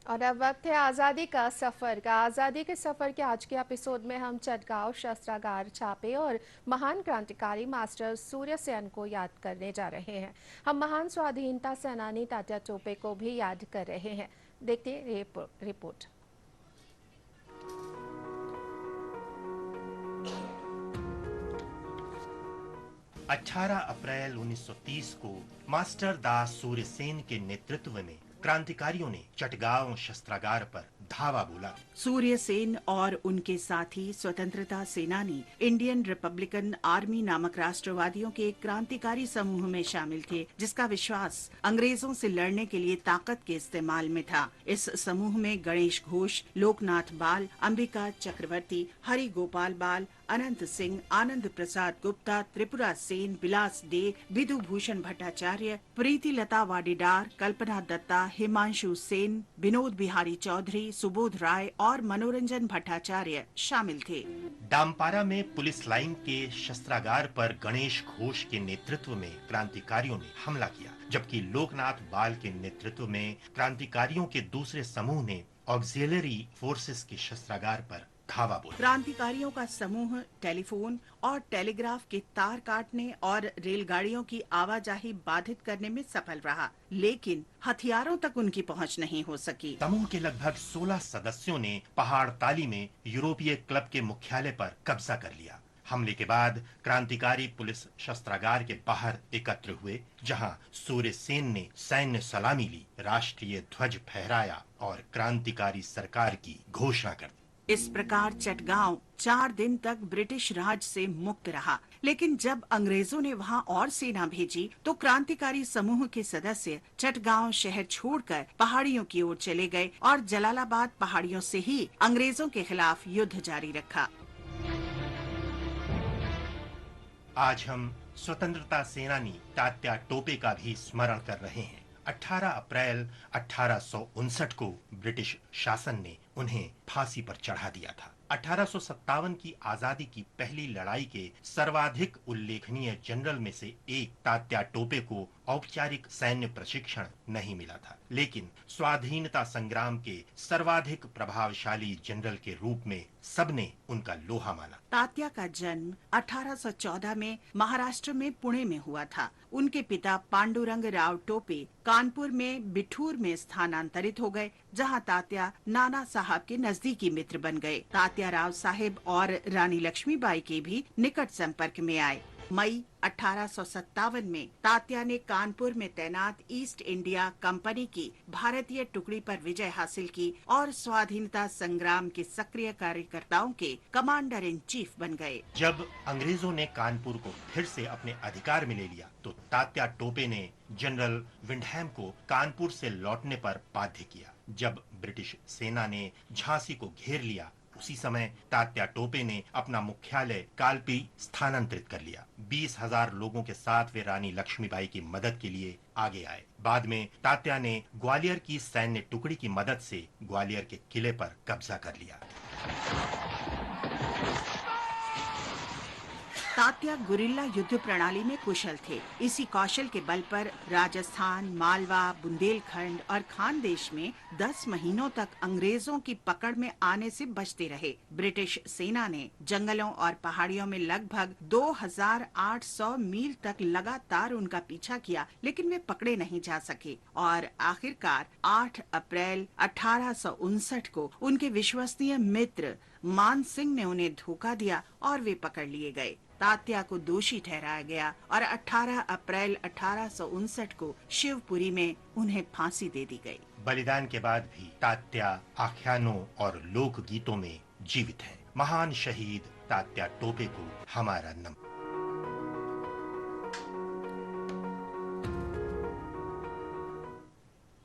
और अब वक्त है आज़ादी का सफ़र का। आज़ादी के सफ़र के आज के एपिसोड में हम चटगांव शस्त्रागार छापे और महान क्रांतिकारी मास्टर सूर्य सेन को याद करने जा रहे हैं। हम महान स्वाधीनता सेनानी तात्या टोपे को भी याद कर रहे हैं। देखते रिपोर्ट। 18 अप्रैल 1930 को मास्टर दास सूर्यसेन के नेतृत्व में क्रांतिकारियों ने चटगांव शस्त्रागार पर धावा बोला। सूर्य सेन और उनके साथी स्वतंत्रता सेनानी इंडियन रिपब्लिकन आर्मी नामक राष्ट्रवादियों के एक क्रांतिकारी समूह में शामिल थे, जिसका विश्वास अंग्रेजों से लड़ने के लिए ताकत के इस्तेमाल में था। इस समूह में गणेश घोष, लोकनाथ बाल, अंबिका चक्रवर्ती, हरि गोपाल बाल, अनंत सिंह, आनंद प्रसाद गुप्ता, त्रिपुरा सेन, विलास डे, विधु भूषण भट्टाचार्य, प्रीति लता वाडेदार, कल्पना दत्ता, हिमांशु सेन, विनोद बिहारी चौधरी, सुबोध राय और मनोरंजन भट्टाचार्य शामिल थे। डामपारा में पुलिस लाइन के शस्त्रागार पर गणेश घोष के नेतृत्व में क्रांतिकारियों ने हमला किया, जबकि लोकनाथ बाल के नेतृत्व में क्रांतिकारियों के दूसरे समूह ने ऑक्सिलरी फोर्सेस के शस्त्रागार पर धावा बोला। क्रांतिकारियों का समूह टेलीफोन और टेलीग्राफ के तार काटने और रेलगाड़ियों की आवाजाही बाधित करने में सफल रहा, लेकिन हथियारों तक उनकी पहुंच नहीं हो सकी। समूह के लगभग 16 सदस्यों ने पहाड़ ताली में यूरोपीय क्लब के मुख्यालय पर कब्जा कर लिया। हमले के बाद क्रांतिकारी पुलिस शस्त्रागार के बाहर एकत्र हुए, जहां सूर्य सेन ने सैन्य सलामी ली, राष्ट्रीय ध्वज फहराया और क्रांतिकारी सरकार की घोषणा कर दी। इस प्रकार चटगांव 4 दिन तक ब्रिटिश राज से मुक्त रहा, लेकिन जब अंग्रेजों ने वहां और सेना भेजी तो क्रांतिकारी समूह के सदस्य चटगांव शहर छोड़कर पहाड़ियों की ओर चले गए और जलालाबाद पहाड़ियों से ही अंग्रेजों के खिलाफ युद्ध जारी रखा। आज हम स्वतंत्रता सेनानी तात्या टोपे का भी स्मरण कर रहे हैं। 18 अप्रैल 1859 को ब्रिटिश शासन ने उन्हें फांसी पर चढ़ा दिया था। 1857 की आजादी की पहली लड़ाई के सर्वाधिक उल्लेखनीय जनरल में से एक तात्या टोपे को औपचारिक सैन्य प्रशिक्षण नहीं मिला था, लेकिन स्वाधीनता संग्राम के सर्वाधिक प्रभावशाली जनरल के रूप में सबने उनका लोहा माना। तात्या का जन्म 1814 में महाराष्ट्र में पुणे में हुआ था। उनके पिता पांडुरंग राव टोपे कानपुर में बिठूर में स्थानांतरित हो गए, जहां तात्या नाना साहब के नजदीकी मित्र बन गए। तात्या राव साहेब और रानी लक्ष्मीबाई के भी निकट संपर्क में आए। मई 1857 में तात्या ने कानपुर में तैनात ईस्ट इंडिया कंपनी की भारतीय टुकड़ी पर विजय हासिल की और स्वाधीनता संग्राम के सक्रिय कार्यकर्ताओं के कमांडर इन चीफ बन गए। जब अंग्रेजों ने कानपुर को फिर से अपने अधिकार में ले लिया तो तात्या टोपे ने जनरल विंडहैम को कानपुर से लौटने पर बाध्य किया। जब ब्रिटिश सेना ने झांसी को घेर लिया, उसी समय तात्या टोपे ने अपना मुख्यालय कालपी स्थानांतरित कर लिया। 20,000 लोगों के साथ वे रानी लक्ष्मीबाई की मदद के लिए आगे आए। बाद में तात्या ने ग्वालियर की सैन्य टुकड़ी की मदद से ग्वालियर के किले पर कब्जा कर लिया। तात्या गुरिल्ला युद्ध प्रणाली में कुशल थे। इसी कौशल के बल पर राजस्थान, मालवा, बुंदेलखंड और खानदेश में 10 महीनों तक अंग्रेजों की पकड़ में आने से बचते रहे। ब्रिटिश सेना ने जंगलों और पहाड़ियों में लगभग 2800 मील तक लगातार उनका पीछा किया, लेकिन वे पकड़े नहीं जा सके और आखिरकार 8 अप्रैल 1859 को उनके विश्वसनीय मित्र मान सिंह ने उन्हें धोखा दिया और वे पकड़ लिए गए। तात्या को दोषी ठहराया गया और 18 अप्रैल 1859 को शिवपुरी में उन्हें फांसी दे दी गई। बलिदान के बाद भी तात्या आख्यानों और लोक गीतों में जीवित है। महान शहीद तात्या टोपे को हमारा नमन।